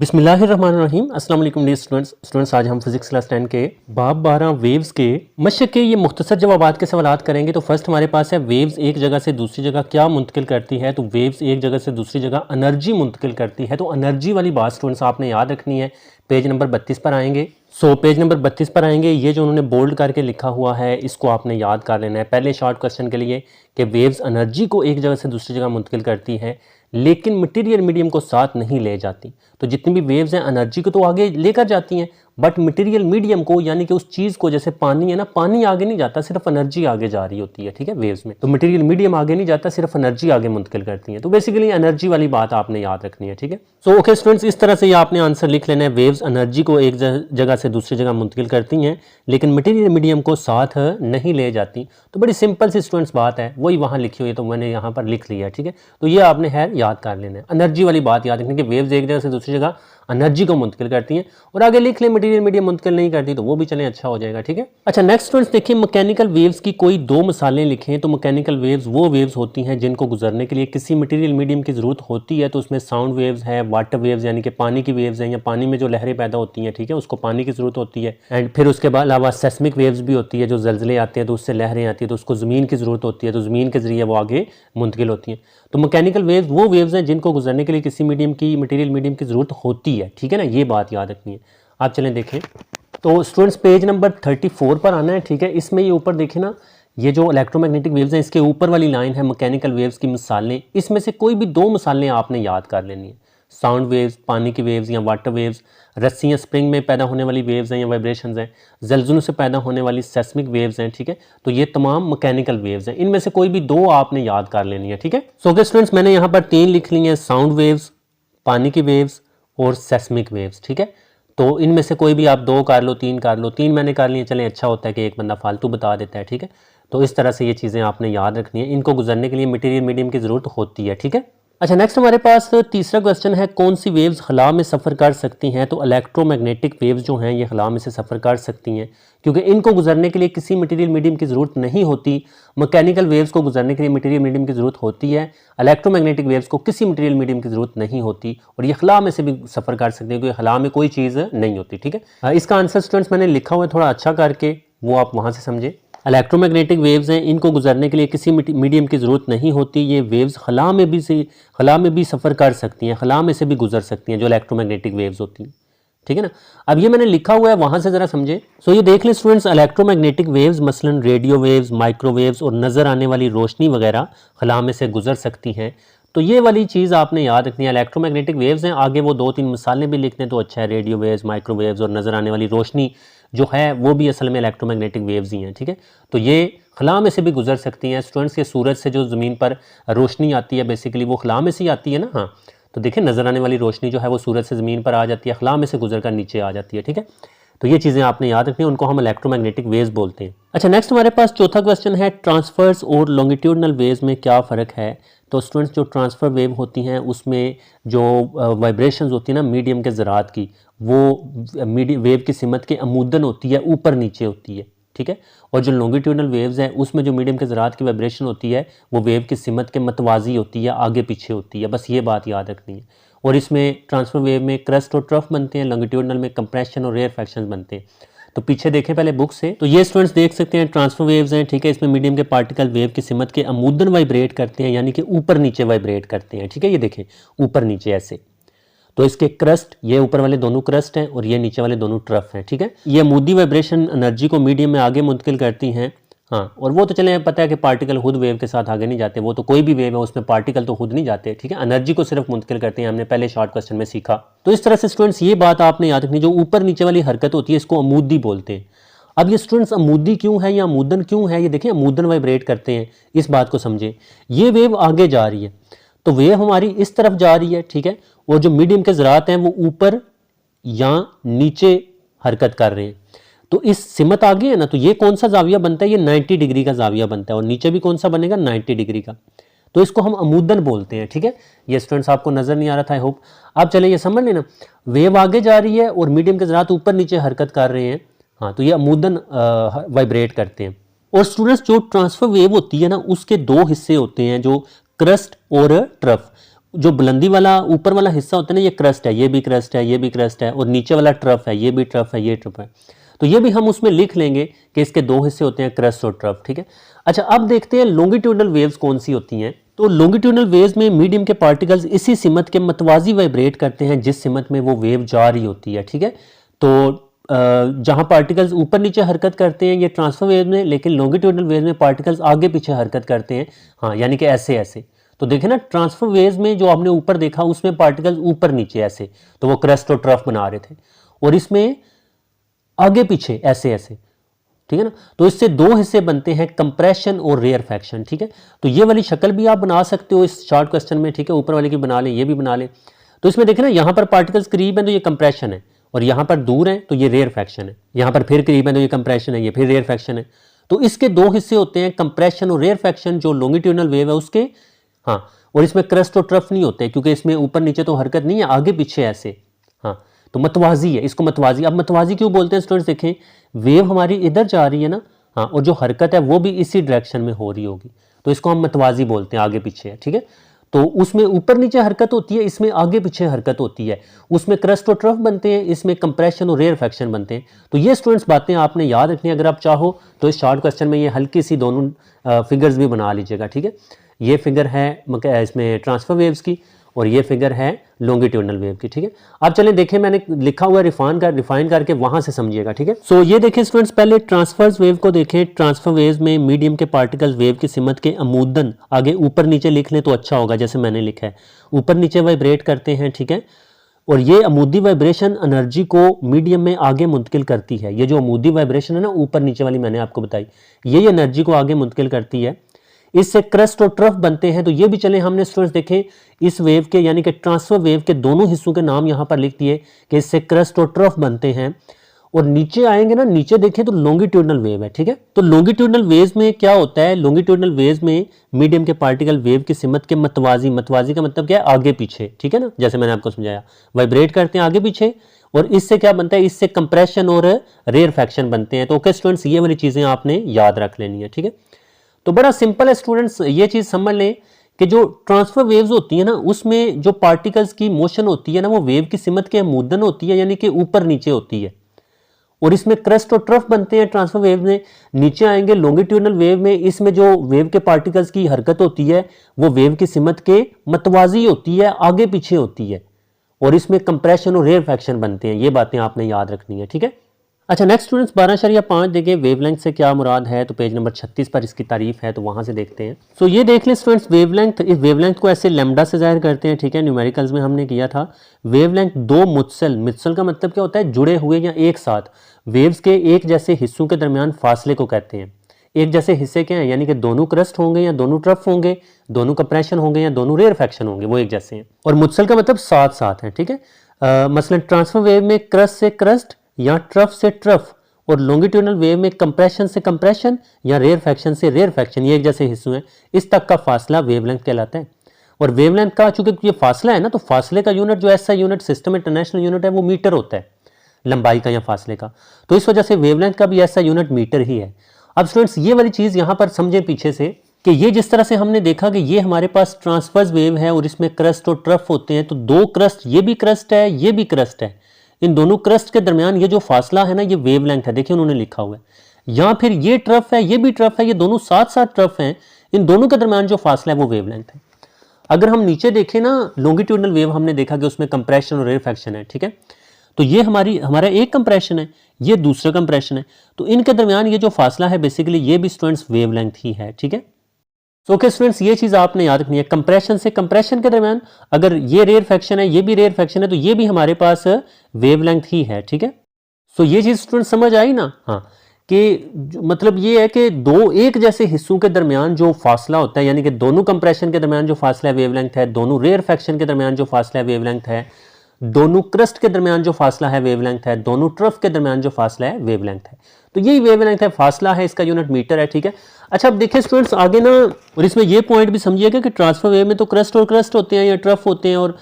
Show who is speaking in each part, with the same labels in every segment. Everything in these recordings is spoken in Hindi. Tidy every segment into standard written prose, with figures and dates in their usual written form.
Speaker 1: बिस्मिल्लाहिर्रहमानिर्रहीम अस्सलाम वालेकुम डियर स्टूडेंट्स आज हम फिजिक्स क्लास 10 के बाब 12 वेव्स के मशक के ये मुख्तसर जवाबात के सवालात करेंगे। तो फर्स्ट हमारे पास है वेव्स एक जगह से दूसरी जगह क्या मुंतकिल करती है। तो वेव्स एक जगह से दूसरी जगह एनर्जी मुंतकिल करती है। तो एनर्जी वाली बात स्टूडेंट्स आपने याद रखनी है। पेज नंबर 32 पर आएंगे। पेज नंबर 32 पर आएंगे। ये जो उन्होंने बोल्ड करके लिखा हुआ है इसको आपने याद कर लेना है पहले शॉर्ट क्वेश्चन के लिए कि वेव्स एनर्जी को एक जगह से दूसरी जगह मुंतकिल करती है लेकिन मटेरियल मीडियम को साथ नहीं ले जाती। तो जितनी भी वेव्स हैं एनर्जी को तो आगे लेकर जाती हैं बट मटेरियल मीडियम को यानी कि उस चीज़ को, जैसे पानी है ना, पानी आगे नहीं जाता, सिर्फ एनर्जी आगे जा रही होती है। ठीक है, वेव्स में तो मटेरियल मीडियम आगे नहीं जाता, सिर्फ एनर्जी आगे मुंतकिल करती है। तो बेसिकली एनर्जी वाली बात आपने याद रखनी है। ठीक है, सो ओके स्टूडेंट्स, इस तरह से ये आपने आंसर लिख लेना है। वेव्स एनर्जी को एक जगह से दूसरी जगह मुंतकिल करती हैं लेकिन मटेरियल मीडियम को साथ नहीं ले जाती। तो बड़ी सिंपल सी स्टूडेंट्स बात है, वही वहाँ लिखी हुई है तो मैंने यहाँ पर लिख लिया है। ठीक है, तो ये आपने है याद कर लेना है। एनर्जी वाली बात याद रखनी कि वेव्स एक जगह से दूसरी जगह एनर्जी को मुंतकिल करती हैं। और आगे लिख ले मटेरियल मीडियम मुंतकिल नहीं करती, तो वो भी चलें, अच्छा हो जाएगा। ठीक है, अच्छा नेक्स्ट स्टूडेंट्स देखिए, मैकेनिकल वेव्स की कोई दो मिसालें लिखें। तो मैकेनिकल वेव्स वो वेव्स होती हैं जिनको गुजरने के लिए किसी मटेरियल मीडियम की जरूरत होती है। तो उसमें साउंड वेव्स है, वाटर वेव्स यानी कि पानी की वेव्स हैं या पानी में जो लहरें पैदा होती हैं, ठीक है, उसको पानी की जरूरत होती है। एंड फिर उसके अलावा सेस्मिक वेव्स भी होती है, जो जलजले आते हैं तो उससे लहरें आती है तो उसको ज़मीन की ज़रूरत होती है, तो ज़मीन के जरिए वो आगे मुंतकिल होती हैं। तो मैकेनिकल वेव्स वो वेव्स हैं जिनको गुजरने के लिए किसी मीडियम की मटेरियल मीडियम की ज़रूरत होती है। ठीक है ना, ये बात याद रखनी है। आप चलें देखें, तो स्टूडेंट्स पेज नंबर 34 पर आना है। ठीक है, इसमें ये ऊपर देखें ना, ये जो इलेक्ट्रोमैग्नेटिक वेव्स हैं इसके ऊपर वाली लाइन है मैकेनिकल वेव्स की मिसालें। इसमें से कोई भी दो मिसालें आपने याद कर लेनी है। साउंड वेव्स, पानी की वेव्स या वाटर वेव्स, रस्सियाँ स्प्रिंग में पैदा होने वाली वेव्स हैं या वाइब्रेशंस हैं, जलजलों से पैदा होने वाली सेस्मिक वेव्स हैं। ठीक है, तो ये तमाम मैकेनिकल वेव्स हैं। इनमें से कोई भी दो आपने याद कर लेनी है। ठीक है, सो ओके स्टूडेंट्स, मैंने यहाँ पर तीन लिख ली हैं, साउंड वेव्स, पानी की वेव्स और सेस्मिक वेव्स। ठीक है, तो इनमें से कोई भी आप दो कर लो, तीन कर लो। तीन मैंने कर लिए, चलें, अच्छा होता है कि एक बंदा फालतू बता देता है। ठीक है, तो इस तरह से ये चीज़ें आपने याद रखनी है। इनको गुजरने के लिए मटेरियल मीडियम की ज़रूरत होती है। ठीक है, अच्छा नेक्स्ट हमारे पास तीसरा क्वेश्चन है, कौन सी वेव्स खला में सफ़र कर सकती हैं। तो इलेक्ट्रोमैग्नेटिक वेव्स जो हैं ये खला में से सफ़र कर सकती हैं क्योंकि इनको गुजरने के लिए किसी मटेरियल मीडियम की ज़रूरत नहीं होती। मैकेनिकल वेव्स को गुजरने के लिए मटेरियल मीडियम की ज़रूरत होती है। इलेक्ट्रोमैग्नेटिक वेव्स को किसी मटेरियल मीडियम की ज़रूरत नहीं होती और ये खला में से भी सफ़र कर सकती है क्योंकि खला में कोई चीज़ नहीं होती। ठीक है, इसका आंसर स्टूडेंट्स मैंने लिखा हुआ है, थोड़ा अच्छा करके वो आप वहाँ से समझें। इलेक्ट्रोमैग्नेटिक वेव्स हैं, इनको गुजरने के लिए किसी मीडियम की ज़रूरत नहीं होती। ये वेव्स खला में भी सफ़र कर सकती हैं, खला में से भी गुजर सकती हैं, जो इलेक्ट्रोमैग्नेटिक वेव्स होती हैं। ठीक है ना, अब ये मैंने लिखा हुआ है, वहाँ से ज़रा समझे। सो ये देख लें स्टूडेंट्स, इलेक्ट्रोमैग्नेटिक वेव्स मसलन रेडियो वेव्स, माइक्रोवेव्स और नज़र आने वाली रोशनी वगैरह खला में से गुजर सकती हैं। तो ये वाली चीज़ आपने याद रखनी है, इलेक्ट्रोमैग्नेटिक वेव्स हैं। आगे वो दो तीन मिसालें भी लिख दें तो अच्छा है, रेडियो वेव्स, माइक्रोवेव्स और नज़र आने वाली रोशनी जो है वो भी असल में इलेक्ट्रोमैग्नेटिक वेव्स ही हैं। ठीक है, तो ये खला में से भी गुजर सकती हैं। स्टूडेंट्स, के सूरज से जो ज़मीन पर रोशनी आती है बेसिकली वो खला में से ही आती है ना। हाँ, तो देखिए नज़र आने वाली रोशनी जो है वो सूरज से ज़मीन पर आ जाती है, खला में से गुजर कर नीचे आ जाती है। ठीक है, तो ये चीज़ें आपने याद रखनी है, उनको हम इलेक्ट्रोमैग्नेटिक वेव्स बोलते हैं। अच्छा नेक्स्ट हमारे पास चौथा क्वेश्चन है, ट्रांसफर्स और लॉन्गिट्यूडनल वेव्स में क्या फ़र्क है। तो स्टूडेंट्स, जो ट्रांसफ़र वेव होती हैं उसमें जो वाइब्रेशंस होती है ना मीडियम के ज़रात की, वो वेव की सिमत के अमूदन होती है, ऊपर नीचे होती है। ठीक है, और जो लॉन्गिट्यूडनल वेव्स हैं उसमें जो मीडियम के ज़रात की वाइब्रेशन होती है वो वेव की सिमत के मतवाजी होती है, आगे पीछे होती है। बस ये बात याद रखनी है। और इसमें ट्रांसफर वेव में क्रस्ट और ट्रफ बनते हैं, लॉन्गिट्यूडनल में कंप्रेशन और रेयरफैक्शन बनते हैं। तो पीछे देखें पहले बुक से, तो ये स्टूडेंट्स देख सकते हैं ट्रांसफर वेव्स हैं। ठीक है, इसमें मीडियम के पार्टिकल वेव की सिमत के अमूदन वाइब्रेट करते हैं यानी कि ऊपर नीचे वाइब्रेट करते हैं। ठीक है, ये देखें ऊपर नीचे ऐसे। तो इसके क्रस्ट, ये ऊपर वाले दोनों क्रस्ट हैं और ये नीचे वाले दोनों ट्रफ हैं। ठीक है, ये अमूदी वाइब्रेशन एनर्जी को मीडियम में आगे मुंतकिल करती हैं। हाँ, और वो तो चले पता है कि पार्टिकल खुद वेव के साथ आगे नहीं जाते, वो तो कोई भी वेव है उसमें पार्टिकल तो खुद नहीं जाते। ठीक है, एनर्जी को सिर्फ मुंतकिल करते हैं, हमने पहले शॉर्ट क्वेश्चन में सीखा। तो इस तरह से स्टूडेंट्स ये बात आपने याद रखनी, जो ऊपर नीचे वाली हरकत होती है इसको अमूदी बोलते हैं। अब ये स्टूडेंट्स अमूदी क्यों है या अमूदन क्यों है, ये देखिए अमूदन वाइब्रेट करते हैं, इस बात को समझें। ये वेव आगे जा रही है तो वेव हमारी इस तरफ जा रही है। ठीक है, और जो मीडियम के ज़रात हैं वो ऊपर या नीचे हरकत कर रहे हैं। तो इस सिमत आगे है ना, तो ये कौन सा जाविया बनता है, ये 90 डिग्री का जाविया बनता है और नीचे भी कौन सा बनेगा, 90 डिग्री का। तो इसको हम अमूदन बोलते हैं। ठीक है, ये स्टूडेंट्स आपको नज़र नहीं आ रहा था, आई होप। अब चले ये समझ लेना, वेव आगे जा रही है और मीडियम के ज़रात ऊपर नीचे हरकत कर रहे हैं। हाँ, तो ये अमूदन वाइब्रेट करते हैं। और स्टूडेंट्स, जो ट्रांसफर वेव होती है ना उसके दो हिस्से होते हैं, जो क्रस्ट और ट्रफ। जो बुलंदी वाला ऊपर वाला हिस्सा होता है ना, ये क्रस्ट है, ये भी क्रस्ट है, ये भी क्रस्ट है, और नीचे वाला ट्रफ है, ये भी ट्रफ है, ये ट्रफ है। तो ये भी हम उसमें लिख लेंगे कि इसके दो हिस्से होते हैं, क्रस्ट और ट्रफ, ठीक है। अच्छा, अब देखते हैं लॉन्गिट्यूडनल वेव्स कौन सी होती हैं। तो लॉन्गिट्यूडनल वेव्स में मीडियम के पार्टिकल्स इसी सिमत के मतवाजी वाइब्रेट करते हैं जिस सिमत में वो वेव जा रही होती है, ठीक है। तो जहां पार्टिकल्स ऊपर नीचे हरकत करते हैं ये ट्रांसफर वेव में, लेकिन लॉन्गिट्यूडनल वेव में पार्टिकल्स आगे पीछे हरकत करते हैं, हाँ, यानी कि ऐसे ऐसे। तो देखें ना, ट्रांसफर वेव्स में जो आपने ऊपर देखा उसमें पार्टिकल्स ऊपर नीचे ऐसे, तो वो क्रस्ट और ट्रफ बना रहे थे, और इसमें आगे पीछे ऐसे ऐसे, ठीक है ना। तो इससे दो हिस्से बनते हैं, कंप्रेशन और रेयरफैक्शन, ठीक है। तो ये वाली शक्ल भी आप बना सकते हो इस शॉर्ट क्वेश्चन में, ठीक है, ऊपर वाले की बना लें, ये भी बना लें। तो इसमें देखें ना, यहाँ पर पार्टिकल्स करीब हैं तो ये कंप्रेशन है, और यहाँ पर दूर है तो ये रेयरफैक्शन है, यहाँ पर फिर करीब है तो ये कंप्रेशन है, ये फिर रेयरफैक्शन है। तो इसके दो हिस्से होते हैं, कंप्रेशन और रेयरफैक्शन, जो लॉन्गिट्यूडनल वेव है उसके, हाँ। और इसमें क्रस्ट और ट्रफ नहीं होते क्योंकि इसमें ऊपर नीचे तो हरकत नहीं है, आगे पीछे ऐसे, हाँ। तो मतवाजी है, इसको मतवाजी। अब मतवाजी क्यों बोलते हैं स्टूडेंट्स, देखें वेव हमारी इधर जा रही है ना, हाँ, और जो हरकत है वो भी इसी डायरेक्शन में हो रही होगी, तो इसको हम मतवाजी बोलते हैं, आगे पीछे है, ठीक है। तो उसमें ऊपर नीचे हरकत होती है, इसमें आगे पीछे हरकत होती है, उसमें क्रस्ट और ट्रफ बनते हैं, इसमें कंप्रेशन और रेयरफैक्शन बनते हैं। तो ये स्टूडेंट्स बातें आपने याद रखनी है, अगर आप चाहो तो इस शॉर्ट क्वेश्चन में ये हल्की सी दोनों फिगर्स भी बना लीजिएगा, ठीक है। ये फिगर है इसमें ट्रांसफर वेव्स की, और ये फिगर है लॉन्गिट्यूडनल वेव की, ठीक है। अब चलें देखें, मैंने लिखा हुआ रिफाइन करके वहां से समझिएगा, ठीक है। सो ये देखें स्टूडेंट्स, पहले ट्रांसफर्स वेव को देखें। ट्रांसफर वेव्स में मीडियम के पार्टिकल्स वेव की सिमत के अमूदन आगे ऊपर नीचे लिख लें तो अच्छा होगा, जैसे मैंने लिखा है, ऊपर नीचे वाइब्रेट करते हैं, ठीक है। और ये अमूदी वाइब्रेशन एनर्जी को मीडियम में आगे मुंतकिल करती है। ये जो अमूदी वाइब्रेशन है ना, ऊपर नीचे वाली मैंने आपको बताई, ये एनर्जी को आगे मुंतकिल करती है, इससे क्रस्ट और ट्रफ बनते हैं। तो ये भी चले हमने स्टूडेंट्स देखें, इस वेव के यानी कि ट्रांसफर वेव के दोनों हिस्सों के नाम यहां पर लिख दिए कि इससे क्रस्ट और ट्रफ बनते हैं। और नीचे आएंगे ना, नीचे देखें तो लॉन्गिट्यूडनल वेव है, ठीक है। तो लॉन्गिट्यूडनल वेव्स में क्या होता है, लॉन्गिट्यूडनल वेव्स में मीडियम के पार्टिकल वेव की सिमत के मतवाजी, मतवाजी का मतलब क्या है, आगे पीछे, ठीक है ना, जैसे मैंने आपको समझाया, वाइब्रेट करते हैं आगे पीछे। और इससे क्या बनता है, इससे कंप्रेशन और रेयरफैक्शन बनते हैं। तो ओके स्टूडेंट्स, ये वाली चीजें आपने याद रख लेनी है, ठीक है। तो बड़ा सिंपल है स्टूडेंट्स, ये चीज समझ लें कि जो ट्रांसफर वेव्स होती है ना, उसमें जो पार्टिकल्स की मोशन होती है ना, वो वेव की सिमत के अमूदन होती है, यानी कि ऊपर नीचे होती है। और इसमें क्रस्ट और ट्रफ बनते हैं ट्रांसफर वेव में। नीचे आएंगे लॉन्गिट्यूडनल वेव में, इसमें जो वेव के पार्टिकल्स की हरकत होती है वो वेव की सिमत के मतवाजी होती है, आगे पीछे होती है। और इसमें कंप्रेशन और रेयरफैक्शन बनते हैं। ये बातें आपने याद रखनी है, ठीक है। अच्छा, नेक्स्ट स्टूडेंट्स 12.5 देखें, वेवलेंथ से क्या मुराद है, तो पेज नंबर 36 पर इसकी तारीफ है, तो वहां से देखते हैं। सो ये देख लें स्टूडेंट्स, वेवलेंथ, इस वेवलेंथ को ऐसे लैम्डा से जाहिर करते हैं, ठीक है, न्यूमेरिकल्स में हमने किया था। वेवलेंथ दो मुत्सल, मुत्सल का मतलब क्या होता है, जुड़े हुए या एक साथ, वेव्स के एक जैसे हिस्सों के दरमियान फासले को कहते हैं। एक जैसे हिस्से क्या है, यानी कि दोनों क्रस्ट होंगे या दोनों ट्रफ होंगे, दोनों कंप्रेशन होंगे या दोनों रेयरफैक्शन होंगे, वो एक जैसे हैं। और मुत्सल का मतलब साथ साथ है, ठीक है। मसलन ट्रांसफर वेव में क्रस्ट से क्रस्ट या ट्रफ से ट्रफ, और लॉन्गिट्यूडनल वेव में कंप्रेशन से कंप्रेशन या रेयरफैक्शन से रेयरफैक्शन, ये एक जैसे हिस्से हैं, इस तक का फासला वेवलेंथ कहलाता है। और वेवलेंथ का चूंकि ये फासला है ना, तो फासले का यूनिट जो ऐसा यूनिट सिस्टम इंटरनेशनल यूनिट है वो मीटर होता है, लंबाई का या फासले का। तो इस वजह से वेवलेंथ का भी ऐसा यूनिट मीटर ही है। अब स्टूडेंट्स ये वाली चीज यहां पर समझे पीछे से, कि ये जिस तरह से हमने देखा कि ये हमारे पास ट्रांसवर्स वेव है और इसमें क्रस्ट और ट्रफ होते हैं, तो दो क्रस्ट, ये भी क्रस्ट है, ये भी क्रस्ट है, इन दोनों क्रस्ट के दरमियान ये जो फासला है ना, ये वेवलेंथ है। देखिए उन्होंने लिखा हुआ है, या फिर ये ट्रफ है, ये भी ट्रफ है, ये दोनों साथ साथ ट्रफ हैं, इन दोनों के दरमियान जो फासला है वो वेवलेंथ है। अगर हम नीचे देखें ना, लॉन्गिट्यूडनल वेव हमने देखा कि उसमें कंप्रेशन और रेयरफैक्शन है, ठीक है। तो ये हमारा एक कंप्रेशन है, ये दूसरा कंप्रेशन है, तो इनके दरमियान ये जो फासला है बेसिकली ये भी स्टूडेंट्स वेवलेंथ ही है, ठीक है। सो ओके स्टूडेंट्स, ये चीज आपने याद रखनी है, कंप्रेशन से कंप्रेशन के दरमियान अगर ये रेयरफैक्शन है, ये भी रेयरफैक्शन है, तो ये भी हमारे पास वेवलेंथ ही है, ठीक है। सो ये चीज स्टूडेंट समझ आई ना, हाँ, कि मतलब ये है कि दो एक जैसे हिस्सों के दरमियान जो फासला होता है, यानी कि दोनों कंप्रेशन के दरमियान जो फासला है वेवलेंथ है, दोनों रेयरफैक्शन के दरमियान जो फासला है वेवलेंथ है, दोनों क्रस्ट के दरमियान जो फासला है वेवलेंथ है, दोनों ट्रफ के दरमियान जो फासला है वेवलेंथ है। तो यही वेवलेंथ है, फासला है, इसका यूनिट मीटर है, ठीक है। अच्छा, अब देखिए स्टूडेंट्स आगे ना, और इसमें ये पॉइंट भी समझिएगा कि ट्रांसफर वेव में तो क्रस्ट और क्रस्ट होते हैं या ट्रफ होते हैं, और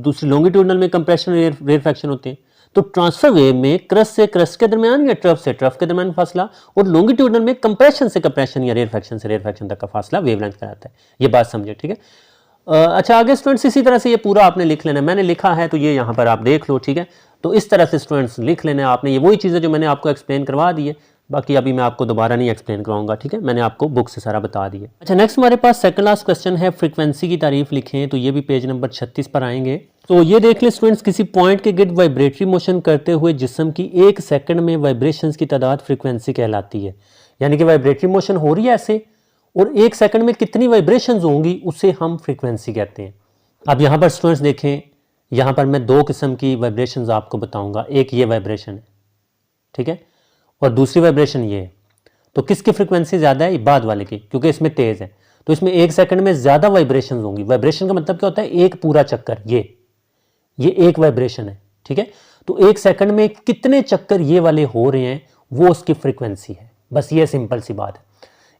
Speaker 1: दूसरी लॉन्गिट्यूडनल में कंप्रेशन रेयरफैक्शन होते हैं। तो ट्रांसफर वेव में क्रस्ट से क्रस्ट के दरमियान या ट्रफ से ट्रफ के दरमियान फासला, और लॉन्गिट्यूडनल में कंप्रेशन से कंप्रेशन या रेयरफैक्शन से रेयरफैक्शन तक का फासला वेवलेंथ कहलाता है। ये बात समझे, ठीक है। अच्छा आगे स्टूडेंट्स इसी तरह से ये पूरा आपने लिख लेना है, मैंने लिखा है तो ये यहाँ पर आप देख लो, ठीक है। तो इस तरह से स्टूडेंट्स लिख लेना है आपने, ये वही चीज़ें जो मैंने आपको एक्सप्लेन करवा दी है, बाकी अभी मैं आपको दोबारा नहीं एक्सप्लेन करवाऊंगा, ठीक है, मैंने आपको बुक से सारा बता दिया। अच्छा नेक्स्ट हमारे पास सेकंड लास्ट क्वेश्चन है, फ्रीक्वेंसी की तारीफ लिखें, तो ये भी पेज नंबर 36 पर आएंगे। तो ये देख लें स्टूडेंट्स, किसी पॉइंट के गिर्द वाइब्रेटरी मोशन करते हुए जिस्म की 1 सेकंड में वाइब्रेशंस की तादाद फ्रीक्वेंसी कहलाती है। यानी कि वाइब्रेटरी मोशन हो रही है ऐसे, और 1 सेकंड में कितनी वाइब्रेशंस होंगी उसे हम फ्रीक्वेंसी कहते हैं। अब यहाँ पर स्टूडेंट्स देखें, यहाँ पर मैं 2 किस्म की वाइब्रेशंस आपको बताऊंगा, एक ये वाइब्रेशन है, ठीक है, और दूसरी वाइब्रेशन ये है। तो किसकी फ्रीक्वेंसी ज़्यादा है? बाद वाले की, क्योंकि इसमें तेज़ है, तो इसमें 1 सेकंड में ज़्यादा वाइब्रेशन होंगी। वाइब्रेशन का मतलब क्या होता है? एक पूरा चक्कर, ये एक वाइब्रेशन है, ठीक है। तो 1 सेकंड में कितने चक्कर ये वाले हो रहे हैं वो उसकी फ्रीक्वेंसी है, बस ये सिंपल सी बात है।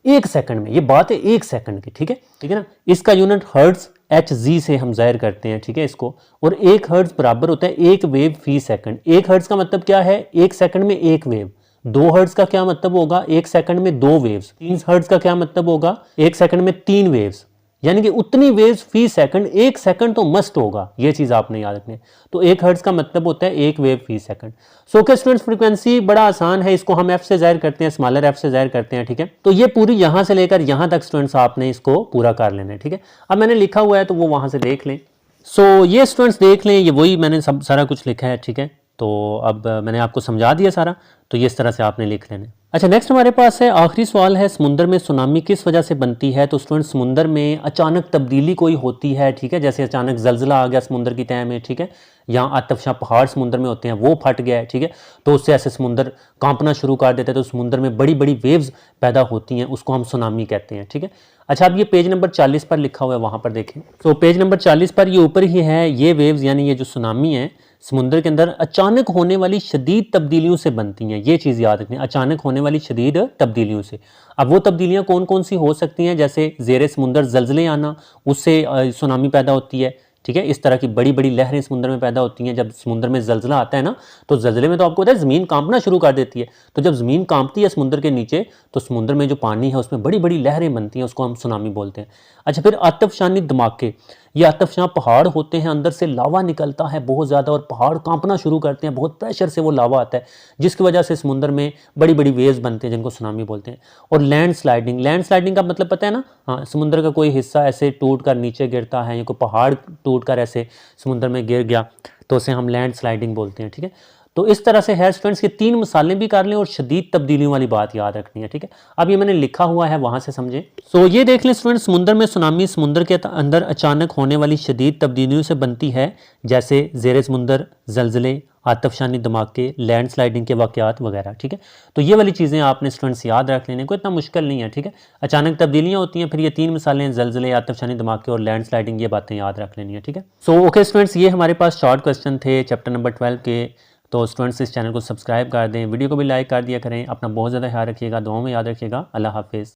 Speaker 1: 1 सेकंड में, ये बात है 1 सेकंड की, ठीक है ना। इसका यूनिट हर्ट्ज HZ से हम जाहिर करते हैं, ठीक है, इसको। और 1 हर्ट्ज बराबर होता है 1 वेव फी सेकंड। 1 हर्ट्ज का मतलब क्या है? 1 सेकंड में 1 वेव। 2 हर्ट्ज का क्या मतलब होगा? 1 सेकंड में 2 वेव्स। 3 हर्ट्ज का क्या मतलब होगा? 1 सेकंड में 3 वेव्स। यानी कि उतनी वेव्स फी सेकंड, 1 सेकंड तो मस्ट होगा, ये चीज आपने याद रखनी है। तो 1 हर्ट्ज का मतलब होता है 1 वेव फी सेकंड। सो के स्टूडेंट्स फ्रीक्वेंसी बड़ा आसान है, इसको हम F से जाहिर करते हैं, स्मॉलर F से जाहिर करते हैं, ठीक है। तो ये पूरी यहां से लेकर यहां तक स्टूडेंट्स आपने इसको पूरा कर लेना है, ठीक है। अब मैंने लिखा हुआ है तो वो वहां से देख लें। सो ये स्टूडेंट्स देख लें, ये वही मैंने सब सारा कुछ लिखा है, ठीक है। तो अब मैंने आपको समझा दिया सारा, तो ये इस तरह से आपने लिख लेना है। अच्छा नेक्स्ट हमारे पास है, आखिरी सवाल है, समुद्र में सुनामी किस वजह से बनती है? तो स्टूडेंट समुद्र में अचानक तब्दीली कोई होती है, ठीक है, जैसे अचानक जलजला आ गया समुद्र की तह में, ठीक है, यहाँ आतफशां पहाड़ समुद्र में होते हैं वो फट गया है, ठीक है, तो उससे ऐसे समुद्र कांपना शुरू कर देते हैं, तो समुद्र में बड़ी बड़ी वेव्स पैदा होती हैं, उसको हम सुनामी कहते हैं, ठीक है। अच्छा अब ये पेज नंबर 40 पर लिखा हुआ है, वहाँ पर देखें। तो पेज नंबर 40 पर ये ऊपर ही है, ये वेव्स यानी ये जो सुनामी है समुद्र के अंदर अचानक होने वाली शदीद तब्दीलियों से बनती हैं, ये चीज़ याद रखनी, अचानक होने वाली शदीद तब्दीलियों से। अब वो तब्दीलियाँ कौन कौन सी हो सकती हैं? जैसे ज़ेरे समुंदर जलजले आना, उससे सुनामी पैदा होती है, ठीक है। इस तरह की बड़ी बड़ी लहरें समुद्र में पैदा होती हैं। जब समुद्र में जलजला आता है ना, तो जलजले में तो आपको पता है ज़मीन कांपना शुरू कर देती है। तो जब ज़मीन कांपती है समुद्र के नीचे, तो समुद्र में जो पानी है उसमें बड़ी बड़ी लहरें बनती हैं, उसको हम सुनामी बोलते हैं। अच्छा फिर आतफशानी धमाके, ये आतफशां पहाड़ होते हैं, अंदर से लावा निकलता है बहुत ज़्यादा और पहाड़ कांपना शुरू करते हैं, बहुत प्रेशर से वो लावा आता है, जिसकी वजह से समुद्र में बड़ी बड़ी वेव्स बनते हैं जिनको सुनामी बोलते हैं। और लैंड स्लाइडिंग, लैंड स्लाइडिंग का मतलब पता है ना? हाँ, समुद्र का कोई हिस्सा ऐसे टूट कर नीचे गिरता है, या कोई पहाड़ टूट कर ऐसे समुद्र में गिर गया, तो उसे हम लैंड स्लाइडिंग बोलते हैं, ठीक है। तो इस तरह से है स्टूडेंट्स, ये 3 मिसालें भी कर लें और शदीद तब्दीलियों वाली बात याद रखनी है, ठीक है। अब ये मैंने लिखा हुआ है, वहां से समझें। सो ये देख लें स्टूडेंट्स, समुद्र में सुनामी समुद्र के अंदर अचानक होने वाली शदीद तब्दीलियों से बनती है, जैसे ज़ेरे समुंदर जलजले, आतफशानी धमाके, लैंड स्लाइडिंग के वाक़यात वगैरह, ठीक है। तो ये वाली चीज़ें आपने स्टूडेंट्स याद रख लेने को, इतना मुश्किल नहीं है, ठीक है। अचानक तब्दीलियाँ होती हैं, फिर ये 3 मिसालें जलजले, आतफशानी धमाके और लैंड स्लाइडिंग, ये बातें याद रख लेनी है, ठीक है। सो ओके स्टूडेंट्स, ये हमारे पास शॉर्ट क्वेश्चन थे चैप्टर नंबर 12 के। तो स्टूडेंट्स इस चैनल को सब्सक्राइब कर दें, वीडियो को भी लाइक कर दिया करें। अपना बहुत ज़्यादा ख्याल रखिएगा, दुआओं में याद रखिएगा। अल्लाह हाफिज़।